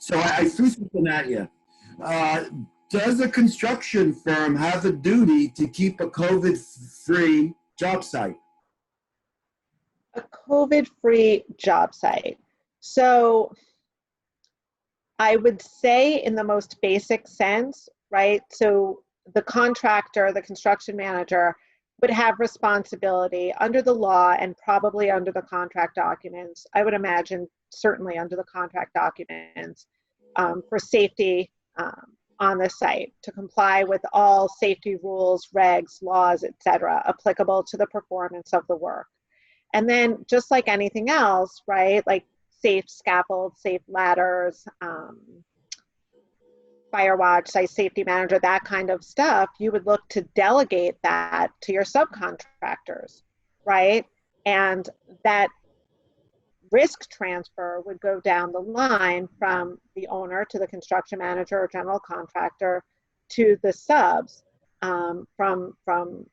So I threw something at you. Uh, does a construction firm have a duty to keep a COVID-free job site? A COVID-free job site. So I would say in the most basic sense, right? So the contractor, the construction manager, would have responsibility under the law and probably under the contract documents. I would imagine certainly under the contract documents for safety on the site, to comply with all safety rules, regs, laws, etc., applicable to the performance of the work. And then just like anything else, right, like safe scaffolds, safe ladders, fire watch, site safety manager, that kind of stuff, you would look to delegate that to your subcontractors, right? And that risk transfer would go down the line from the owner to the construction manager or general contractor to the subs, from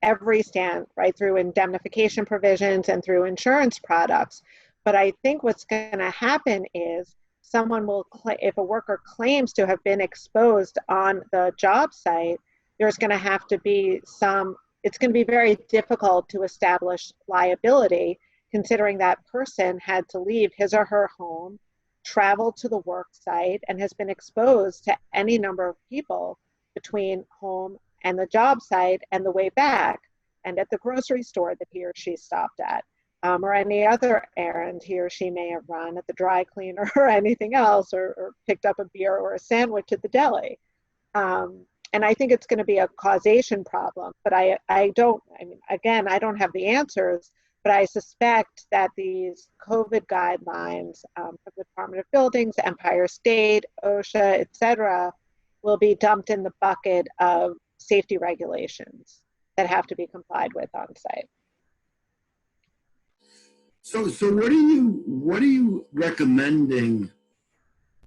every stand, right, through indemnification provisions and through insurance products. But I think what's going to happen is someone will, if a worker claims to have been exposed on the job site, there's going to have to be it's going to be very difficult to establish liability, considering that person had to leave his or her home, travel to the work site, and has been exposed to any number of people between home and the job site and the way back, and at the grocery store that he or she stopped at, or any other errand he or she may have run, at the dry cleaner or anything else, or picked up a beer or a sandwich at the deli. And I think it's going to be a causation problem, but I mean, again, I don't have the answers, but I suspect that these COVID guidelines from the Department of Buildings, Empire State, OSHA, et cetera, will be dumped in the bucket of safety regulations that have to be complied with on site. So what are you recommending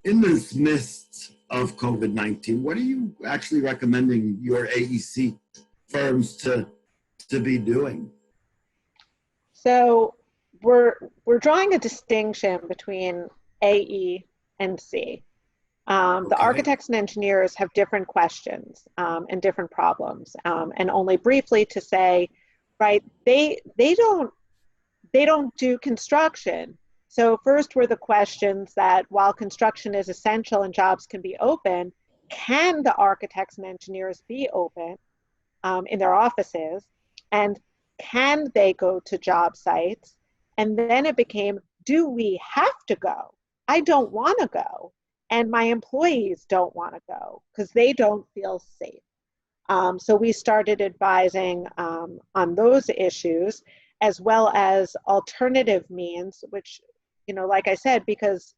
in this midst of COVID-19? What are you actually recommending your AEC firms to be doing? So we're drawing a distinction between AE and C. The architects and engineers have different questions and different problems. And only briefly to say, right, they don't do construction. So first were the questions that while construction is essential and jobs can be open, can the architects and engineers be open in their offices? And can they go to job sites? And then it became, do we have to go? I don't want to go. And my employees don't want to go because they don't feel safe. So we started advising on those issues, as well as alternative means, which, you know, like I said, because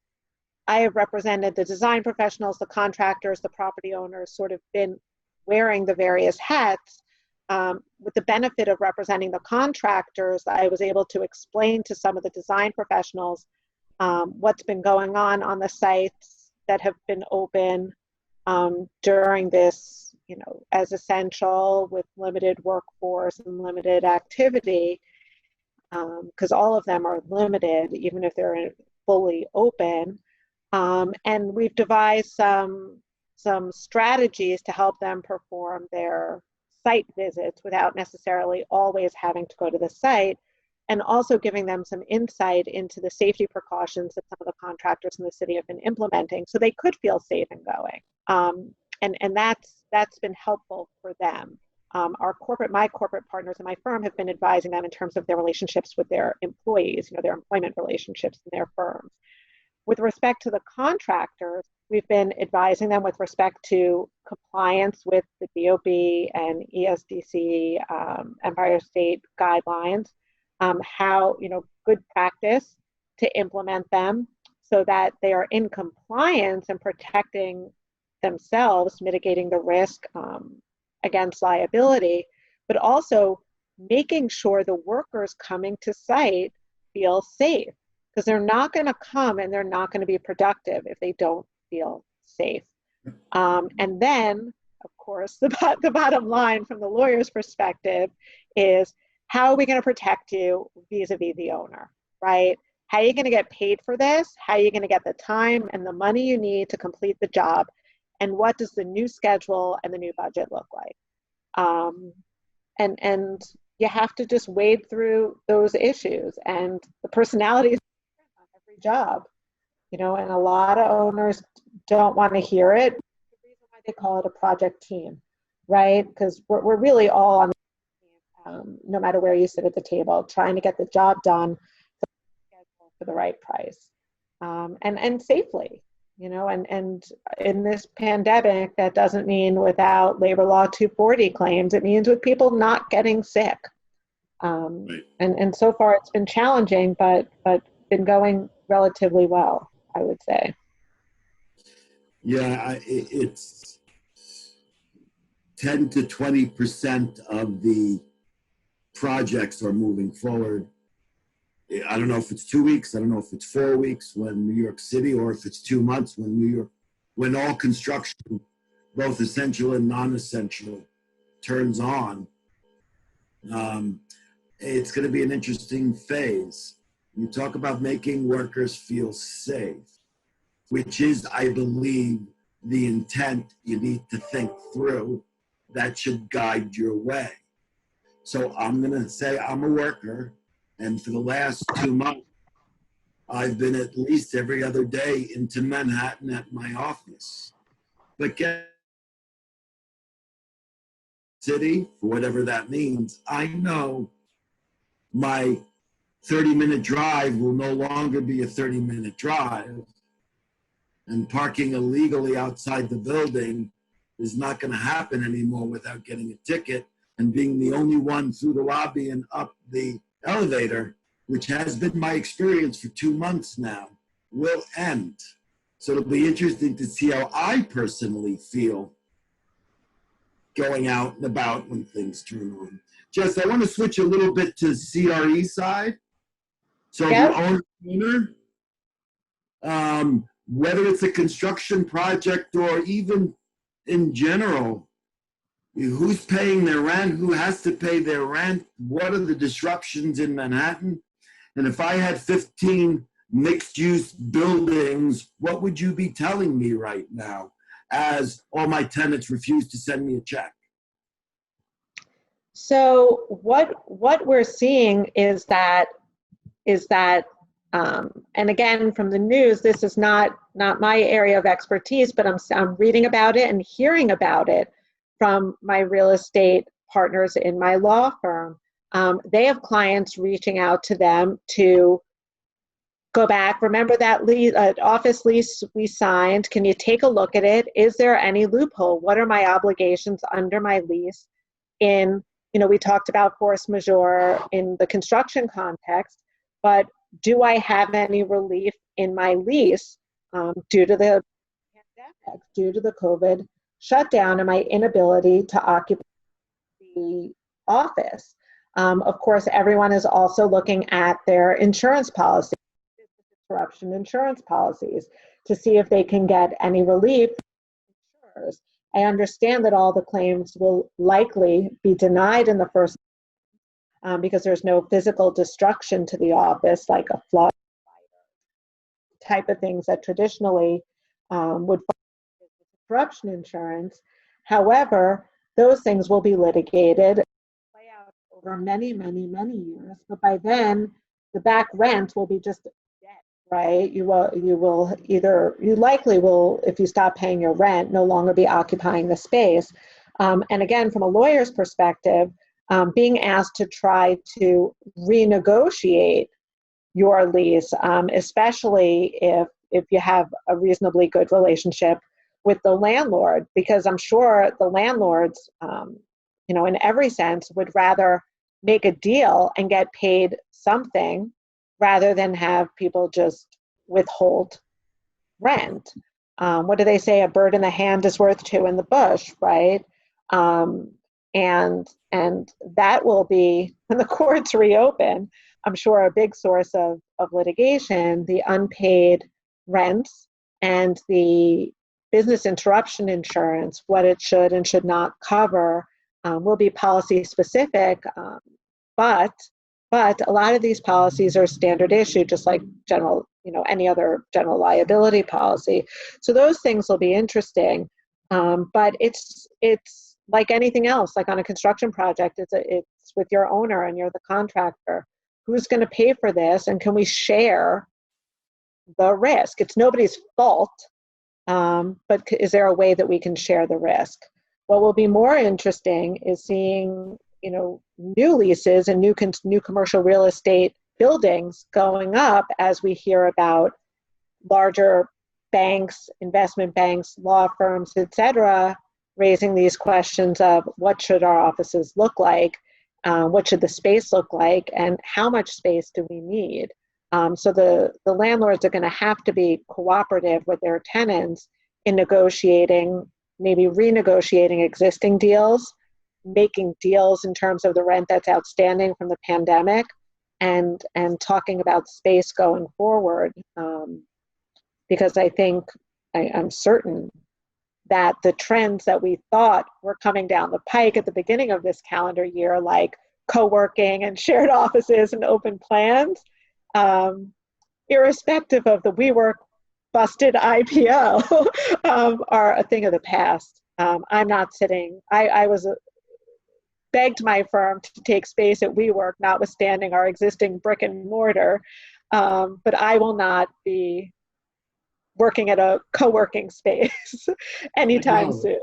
I have represented the design professionals, the contractors, the property owners, sort of been wearing the various hats. With the benefit of representing the contractors, I was able to explain to some of the design professionals what's been going on the sites that have been open during this, you know, as essential with limited workforce and limited activity, because all of them are limited, even if they're fully open. And we've devised some strategies to help them perform their site visits without necessarily always having to go to the site, and also giving them some insight into the safety precautions that some of the contractors in the city have been implementing so they could feel safe and going. And that's been helpful for them. My corporate partners in my firm have been advising them in terms of their relationships with their employees, you know, their employment relationships in their firms. With respect to the contractors, we've been advising them with respect to compliance with the DOB and ESDC, Empire State guidelines, how, you know, good practice to implement them so that they are in compliance and protecting themselves, mitigating the risk against liability, but also making sure the workers coming to site feel safe, because they're not going to come and they're not going to be productive if they don't feel safe. And then, of course, the bottom line from the lawyer's perspective is, how are we going to protect you vis-a-vis the owner, right? how are you going to get paid for this? How are you going to get the time and the money you need to complete the job? And what does the new schedule and the new budget look like? And you have to just wade through those issues, and the personalities on every job, you know, and a lot of owners don't want to hear it. The reason why they call it a project team, right? Because we're really all on the team, no matter where you sit at the table, trying to get the job done for the right price, and safely. You know, and in this pandemic, that doesn't mean without labor law 240 claims. It means with people not getting sick. Right. And so far it's been challenging, but been going relatively well, I would say. Yeah, it's 10 to 20% of the projects are moving forward. I don't know if it's 2 weeks. I don't know if it's 4 weeks when New York City, or if it's 2 months when all construction, both essential and non-essential, turns on. It's going to be an interesting phase. You talk about making workers feel safe, which is, I believe, the intent you need to think through. That should guide your way. So I'm going to say I'm a worker, and for the last 2 months, I've been at least every other day into Manhattan at my office. But get city, for whatever that means, I know my 30-minute drive will no longer be a 30-minute drive. And parking illegally outside the building is not going to happen anymore without getting a ticket, and being the only one through the lobby and up the elevator, which has been my experience for 2 months now, will end. So it'll be interesting to see how I personally feel going out and about when things turn on. Jess, I want to switch a little bit to CRE side. So if you own a owner, whether it's a construction project or even in general, who's paying their rent, who has to pay their rent, what are the disruptions in Manhattan? And if I had 15 mixed-use buildings, what would you be telling me right now as all my tenants refuse to send me a check? So what we're seeing is that and again, from the news, this is not my area of expertise, but I'm reading about it and hearing about it from my real estate partners in my law firm. They have clients reaching out to them to go back. Remember that office lease we signed? Can you take a look at it? Is there any loophole? What are my obligations under my lease? We talked about force majeure in the construction context, but do I have any relief in my lease due to the pandemic, due to the COVID shutdown and my inability to occupy the office? Of course, everyone is also looking at their insurance policies, interruption insurance policies, to see if they can get any relief from insurers. I understand that all the claims will likely be denied in the first because there's no physical destruction to the office, like a flood type of things that traditionally would fall into interruption insurance. However, those things will be litigated, play out over many, many, many years. But by then, the back rent will be just dead, right? You likely will, if you stop paying your rent, no longer be occupying the space. And again, from a lawyer's perspective, being asked to try to renegotiate your lease, especially if you have a reasonably good relationship with the landlord, because I'm sure the landlords, in every sense, would rather make a deal and get paid something rather than have people just withhold rent. What do they say? A bird in the hand is worth two in the bush, right? And that will be, when the courts reopen, I'm sure a big source of litigation, the unpaid rents and the business interruption insurance, what it should and should not cover, will be policy specific. But But a lot of these policies are standard issue, just like general, any other general liability policy. So those things will be interesting. But it's like anything else, like on a construction project, it's with your owner and you're the contractor. Who's going to pay for this, and can we share the risk? It's nobody's fault, but is there a way that we can share the risk? What will be more interesting is seeing, new leases and new commercial real estate buildings going up as we hear about larger banks, investment banks, law firms, etc., raising these questions of what should our offices look like, what should the space look like, and how much space do we need? So the landlords are going to have to be cooperative with their tenants in negotiating, maybe renegotiating existing deals, making deals in terms of the rent that's outstanding from the pandemic, and talking about space going forward. Because I'm certain that the trends that we thought were coming down the pike at the beginning of this calendar year, like co-working and shared offices and open plans, irrespective of the WeWork busted IPO, are a thing of the past. I'm not sitting, I was begged my firm to take space at WeWork, notwithstanding our existing brick and mortar, but I will not be working at a co-working space anytime soon.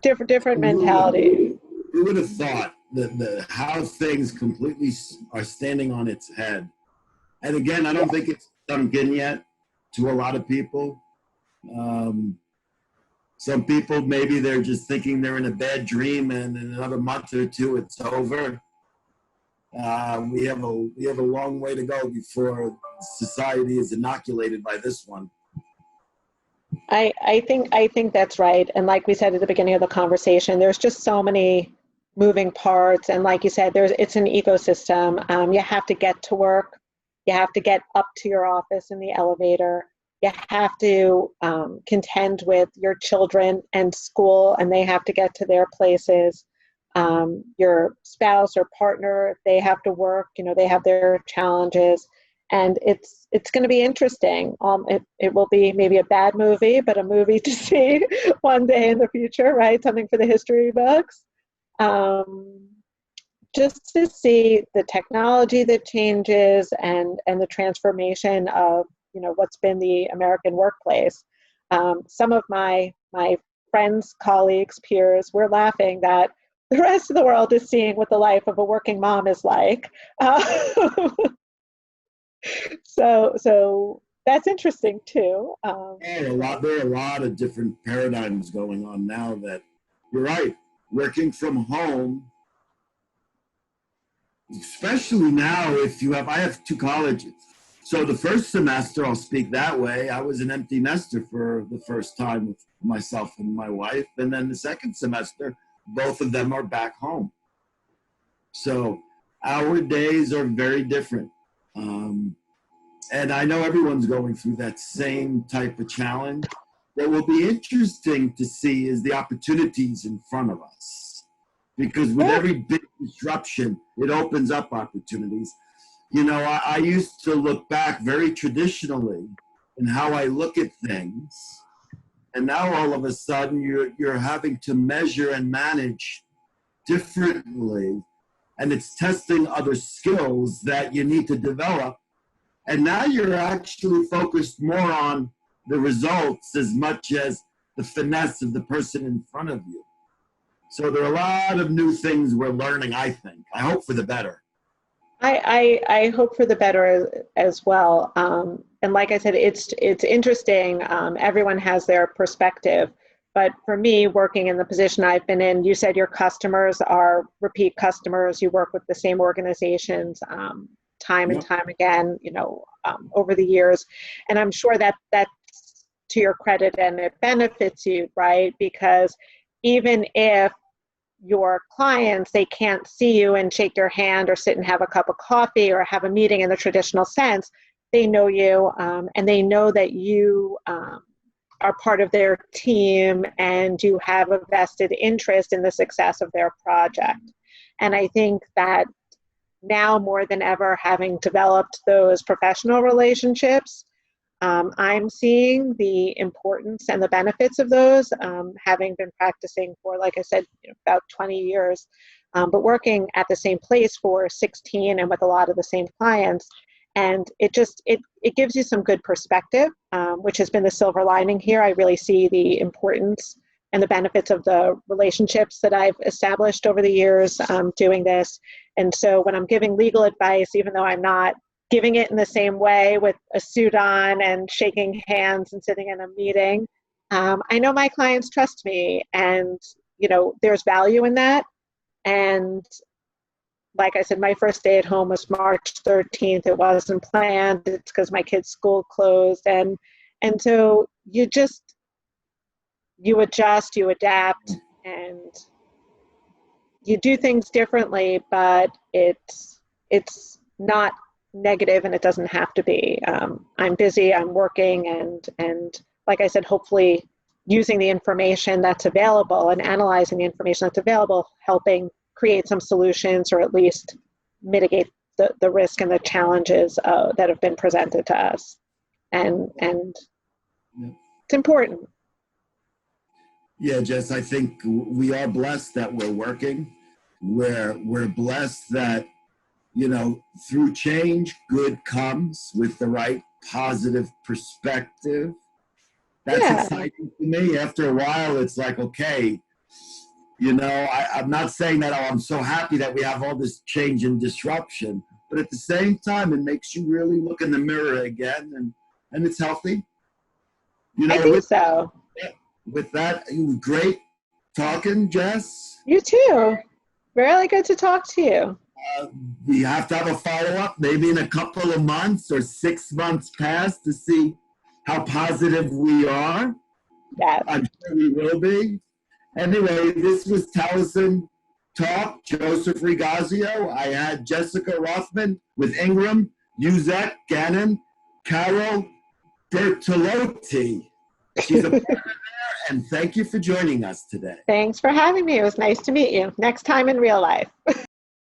Different mentality. Who would have thought that how things completely are standing on its head? And again, I don't think it's sunk in yet to a lot of people. Some people, maybe they're just thinking they're in a bad dream, and in another month or two, it's over. We have a long way to go before society is inoculated by this one. I think that's right. And like we said at the beginning of the conversation, there's just so many moving parts. And like you said, it's an ecosystem. You have to get to work. You have to get up to your office in the elevator. You have to contend with your children and school, and they have to get to their places. Your spouse or partner, if they have to work, they have their challenges. And it's going to be interesting. It will be maybe a bad movie, but a movie to see one day in the future, right? Something for the history books. Just to see the technology that changes and the transformation of what's been the American workplace. Some of my friends, colleagues, peers, we're laughing that the rest of the world is seeing what the life of a working mom is like. So that's interesting too. There are a lot of different paradigms going on now that you're right. Working from home, especially now I have two colleges. So the first semester, I'll speak that way, I was an empty nester for the first time with myself and my wife. And then the second semester, both of them are back home. So our days are very different. And I know everyone's going through that same type of challenge. What will be interesting to see is the opportunities in front of us. Because with every big disruption, it opens up opportunities. I used to look back very traditionally in how I look at things. And now all of a sudden you're having to measure and manage differently. And it's testing other skills that you need to develop. And now you're actually focused more on the results as much as the finesse of the person in front of you. So there are a lot of new things we're learning, I think. I hope for the better. I hope for the better as well. And like I said, it's interesting. Everyone has their perspective. But for me, working in the position I've been in, you said your customers are repeat customers. You work with the same organizations time and time again, over the years. And I'm sure that's to your credit and it benefits you, right? Because even if your clients, they can't see you and shake your hand or sit and have a cup of coffee or have a meeting in the traditional sense, they know you and they know that you are part of their team and you have a vested interest in the success of their project. And I think that now more than ever, having developed those professional relationships, I'm seeing the importance and the benefits of those, having been practicing for, like I said, about 20 years, but working at the same place for 16 and with a lot of the same clients. And it gives you some good perspective, which has been the silver lining here. I really see the importance and the benefits of the relationships that I've established over the years doing this. And so when I'm giving legal advice, even though I'm not giving it in the same way with a suit on and shaking hands and sitting in a meeting, I know my clients trust me, and there's value in that. And like I said, my first day at home was March 13th. It wasn't planned. It's because my kids' school closed. And so you adjust, you adapt, and you do things differently, but it's not negative, and it doesn't have to be. I'm busy, I'm working, and like I said, hopefully using the information that's available and analyzing the information that's available, helping create some solutions, or at least mitigate the risk and the challenges that have been presented to us. And it's important. Yeah, Jess, I think we are blessed that we're working. We're blessed that, through change, good comes with the right positive perspective. That's exciting to me. After a while, it's like, okay, I'm not saying that, I'm so happy that we have all this change and disruption, but at the same time, it makes you really look in the mirror again, and it's healthy. I think so. With that, great talking, Jess. You too. Really good to talk to you. We have to have a follow-up, maybe in a couple of months or 6 months past, to see how positive we are. Yes. I'm sure we will be. Anyway, this was Talisen Talk, Joseph Rigazio. I had Jessica Rothman with Ingram, Yuzek, Gainen, Carroll Bertolotti. She's a partner there, and thank you for joining us today. Thanks for having me. It was nice to meet you. Next time in real life.